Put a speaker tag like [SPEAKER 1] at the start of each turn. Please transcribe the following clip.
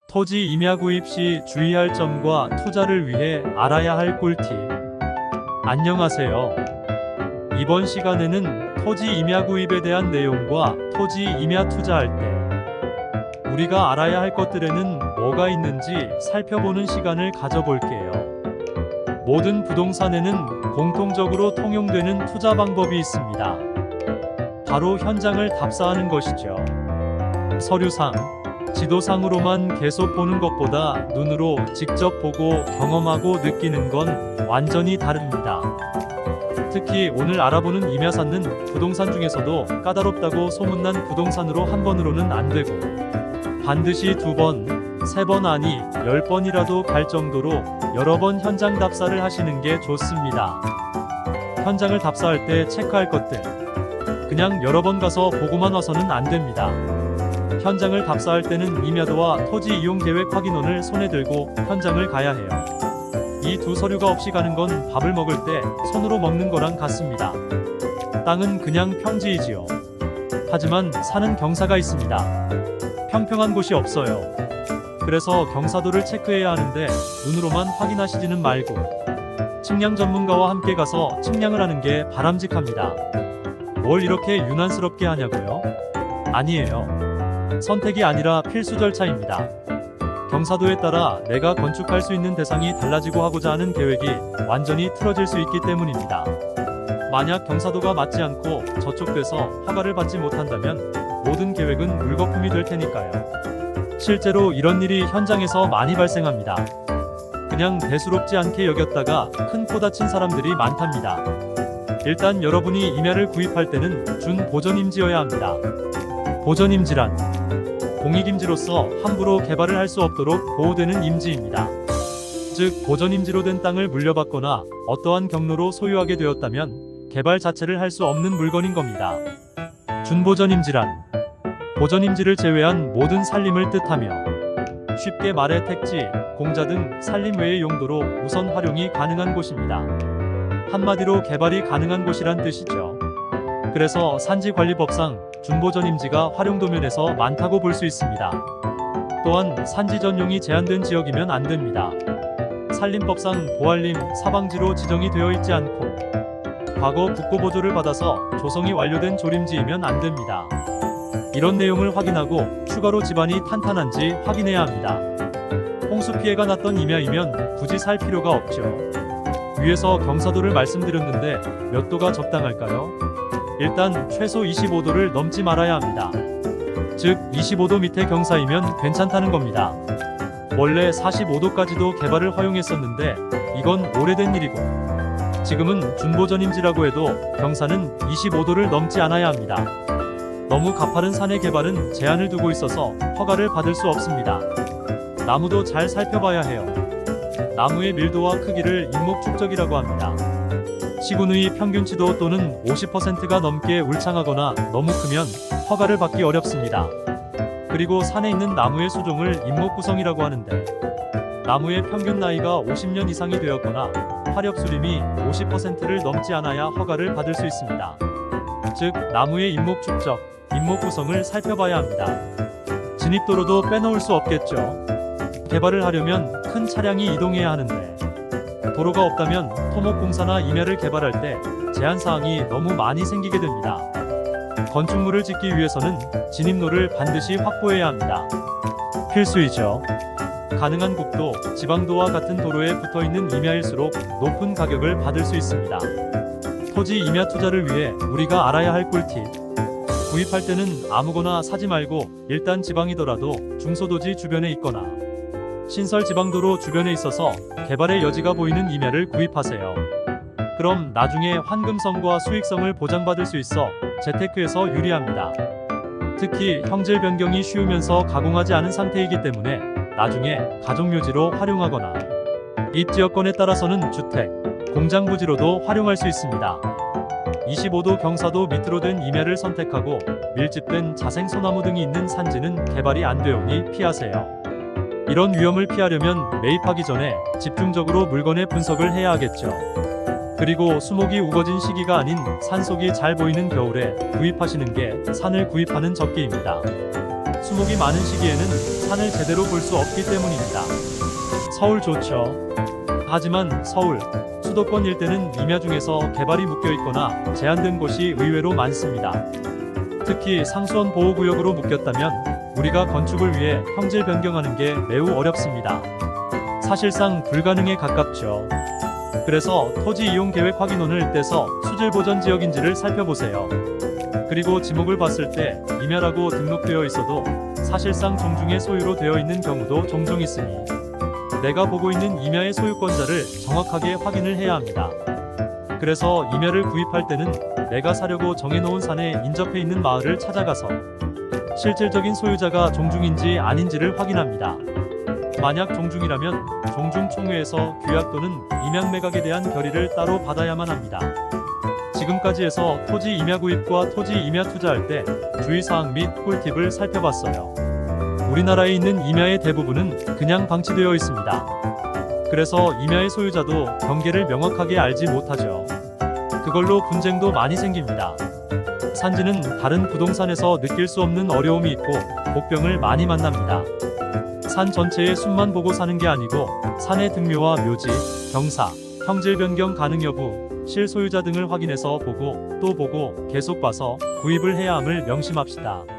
[SPEAKER 1] 토지 임야 구입 시 주의할 점과 투자를 위해 알아야 할 꿀팁. 안녕하세요. 이번 시간에는 토지 임야 구입에 대한 내용과 토지 임야 투자할 때 우리가 알아야 할 것들에는 뭐가 있는지 살펴보는 시간을 가져볼게요. 모든 부동산에는 공통적으로 통용되는 투자 방법이 있습니다. 바로 현장을 답사하는 것이죠. 서류상, 지도상으로만 계속 보는 것보다 눈으로 직접 보고 경험하고 느끼는 건 완전히 다릅니다. 특히 오늘 알아보는 임야사는 부동산 중에서도 까다롭다고 소문난 부동산으로 한 번으로는 안 되고 반드시 2번, 3번 아니 10번이라도 갈 정도로 여러 번 현장 답사를 하시는 게 좋습니다. 현장을 답사할 때 체크할 것들. 그냥 여러 번 가서 보고만 와서는 안 됩니다. 현장을 답사할 때는 임야도와 토지 이용 계획 확인원을 손에 들고 현장을 가야 해요. 이 두 서류가 없이 가는 건 밥을 먹을 때 손으로 먹는 거랑 같습니다. 땅은 그냥 평지이지요. 하지만 사는 경사가 있습니다. 평평한 곳이 없어요. 그래서 경사도를 체크해야 하는데 눈으로만 확인하시지는 말고 측량 전문가와 함께 가서 측량을 하는 게 바람직합니다. 뭘 이렇게 유난스럽게 하냐고요? 아니에요. 선택이 아니라 필수 절차입니다. 경사도에 따라 내가 건축할 수 있는 대상이 달라지고 하고자 하는 계획이 완전히 틀어질 수 있기 때문입니다. 만약 경사도가 맞지 않고 저촉돼서 허가를 받지 못한다면 모든 계획은 물거품이 될 테니까요. 실제로 이런 일이 현장에서 많이 발생합니다. 그냥 대수롭지 않게 여겼다가 큰 코 다친 사람들이 많답니다. 일단 여러분이 임야를 구입할 때는 준보전임지여야 합니다. 보전임지란 공익임지로서 함부로 개발을 할 수 없도록 보호되는 임지입니다. 즉 보전임지로 된 땅을 물려받거나 어떠한 경로로 소유하게 되었다면 개발 자체를 할 수 없는 물건인 겁니다. 준보전임지란 보전임지를 제외한 모든 산림을 뜻하며 쉽게 말해 택지, 공자 등 산림 외의 용도로 우선 활용이 가능한 곳입니다. 한마디로 개발이 가능한 곳이란 뜻이죠. 그래서 산지관리법상 준보전임지가 활용도면에서 많다고 볼 수 있습니다. 또한 산지 전용이 제한된 지역이면 안 됩니다. 산림법상 보알림, 사방지로 지정이 되어 있지 않고 과거 국고보조를 받아서 조성이 완료된 조림지이면 안 됩니다. 이런 내용을 확인하고 추가로 집안이 탄탄한지 확인해야 합니다. 홍수 피해가 났던 임야이면 굳이 살 필요가 없죠. 위에서 경사도를 말씀드렸는데 몇 도가 적당할까요? 일단 최소 25도를 넘지 말아야 합니다. 즉 25도 밑에 경사이면 괜찮다는 겁니다. 원래 45도까지도 개발을 허용했었는데 이건 오래된 일이고 지금은 준보전임지라고 해도 경사는 25도를 넘지 않아야 합니다. 너무 가파른 산의 개발은 제한을 두고 있어서 허가를 받을 수 없습니다. 나무도 잘 살펴봐야 해요. 나무의 밀도와 크기를 인목 축적이라고 합니다. 시군의 평균치도 또는 50%가 넘게 울창하거나 너무 크면 허가를 받기 어렵습니다. 그리고 산에 있는 나무의 수종을 인목구성이라고 하는데 나무의 평균 나이가 50년 이상이 되었거나 화렵수림이 50%를 넘지 않아야 허가를 받을 수 있습니다. 즉 나무의 인목 축적, 인목 구성을 살펴봐야 합니다. 진입도로도 빼놓을 수 없겠죠. 개발을 하려면 큰 차량이 이동해야 하는데 도로가 없다면 토목공사나 임야를 개발할 때 제한사항이 너무 많이 생기게 됩니다. 건축물을 짓기 위해서는 진입로를 반드시 확보해야 합니다. 필수이죠. 가능한 국도, 지방도와 같은 도로에 붙어있는 임야일수록 높은 가격을 받을 수 있습니다. 토지 임야 투자를 위해 우리가 알아야 할 꿀팁. 구입할 때는 아무거나 사지 말고 일단 지방이더라도 중소도지 주변에 있거나 신설 지방도로 주변에 있어서 개발의 여지가 보이는 임야를 구입하세요. 그럼 나중에 환금성과 수익성을 보장받을 수 있어 재테크에서 유리합니다. 특히 형질 변경이 쉬우면서 가공하지 않은 상태이기 때문에 나중에 가족묘지로 활용하거나 입지여건에 따라서는 주택, 공장부지로도 활용할 수 있습니다. 25도 경사도 밑으로 된 임야를 선택하고 밀집된 자생소나무 등이 있는 산지는 개발이 안 되오니 피하세요. 이런 위험을 피하려면 매입하기 전에 집중적으로 물건의 분석을 해야 하겠죠. 그리고 수목이 우거진 시기가 아닌 산속이 잘 보이는 겨울에 구입하시는 게 산을 구입하는 적기입니다. 수목이 많은 시기에는 산을 제대로 볼 수 없기 때문입니다. 서울 좋죠. 하지만 서울, 수도권 일대는 임야 중에서 개발이 묶여 있거나 제한된 곳이 의외로 많습니다. 특히 상수원 보호구역으로 묶였다면 우리가 건축을 위해 형질 변경하는 게 매우 어렵습니다. 사실상 불가능에 가깝죠. 그래서 토지 이용 계획 확인원을 떼서 수질 보전 지역인지를 살펴보세요. 그리고 지목을 봤을 때 임야라고 등록되어 있어도 사실상 종중의 소유로 되어 있는 경우도 종종 있으니 내가 보고 있는 임야의 소유권자를 정확하게 확인을 해야 합니다. 그래서 임야를 구입할 때는 내가 사려고 정해놓은 산에 인접해 있는 마을을 찾아가서 실질적인 소유자가 종중인지 아닌지를 확인합니다. 만약 종중이라면 종중총회에서 규약 또는 임양 매각에 대한 결의를 따로 받아야만 합니다. 지금까지 해서 토지 임야 구입과 토지 임야 투자할 때 주의사항 및 꿀팁을 살펴봤어요. 우리나라에 있는 임야의 대부분은 그냥 방치되어 있습니다. 그래서 임야의 소유자도 경계를 명확하게 알지 못하죠. 그걸로 분쟁도 많이 생깁니다. 산지는 다른 부동산에서 느낄 수 없는 어려움이 있고 복병을 많이 만납니다. 산 전체의 숲만 보고 사는 게 아니고 산의 등묘와 묘지, 경사, 형질 변경 가능 여부, 실소유자 등을 확인해서 보고 또 보고 계속 봐서 구입을 해야 함을 명심합시다.